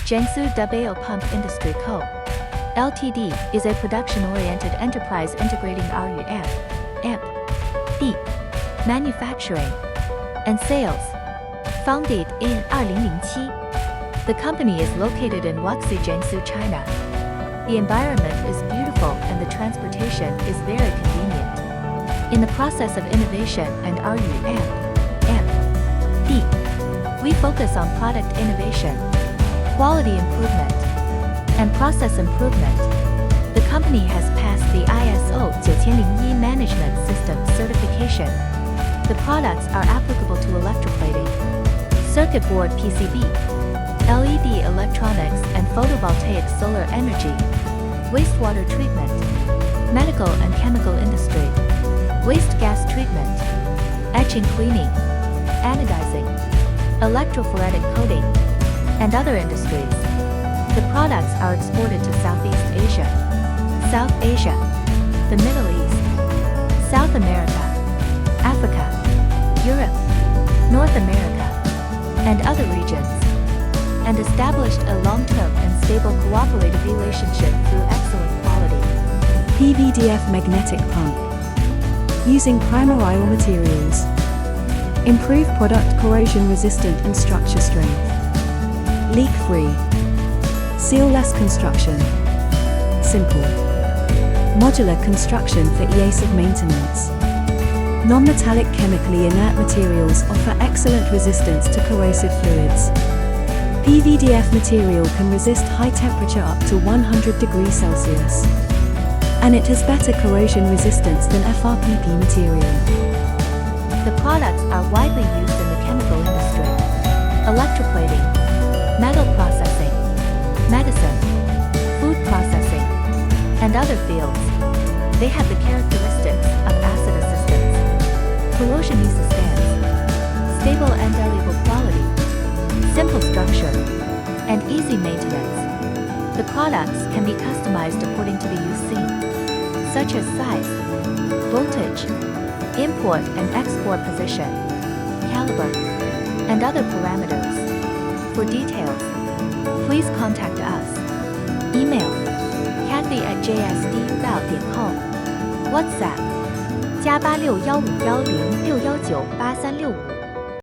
Jiangsu Dubao Pump Industry Co. Ltd. is a production-oriented enterprise integrating RUM, AMP, B, manufacturing, and sales. Founded in 2007, the company is located in Wuxi, Jiangsu, China. The environment is beautiful and the transportation is very convenient. In the process of innovation and RUM, AMP, B, we focus on product innovation, quality improvement, and process improvement. The company has passed the ISO 9001 Management System certification. The products are applicable to electroplating, circuit board PCB, LED electronics and photovoltaic solar energy, wastewater treatment, medical and chemical industry, waste gas treatment, etching cleaning, anodizing, electrophoretic coating, and other industries. The products are exported to Southeast Asia, South Asia, the Middle East, South America, Africa, Europe, North America, and other regions, and established a long-term and stable cooperative relationship through excellent quality. PVDF magnetic pump. Using primary materials. Improve product corrosion resistant and structure strength. Leak-free. Seal-less construction. Simple. Modular construction for ease of maintenance. Non-metallic chemically inert materials offer excellent resistance to corrosive fluids. PVDF material can resist high temperature up to 100 degrees Celsius. And it has better corrosion resistance than FRPP material. The products are widely used in the chemical industry, electroplating, metal processing, medicine, food processing, and other fields. They have the characteristics of acid assistance, corrosion resistance, stable and reliable quality, simple structure, and easy maintenance. The products can be customized according to the use scene, such as size, voltage, import and export position, caliber, and other parameters. For details, please contact us. Email Kathy@jsdbao.com. WhatsApp +8615106198365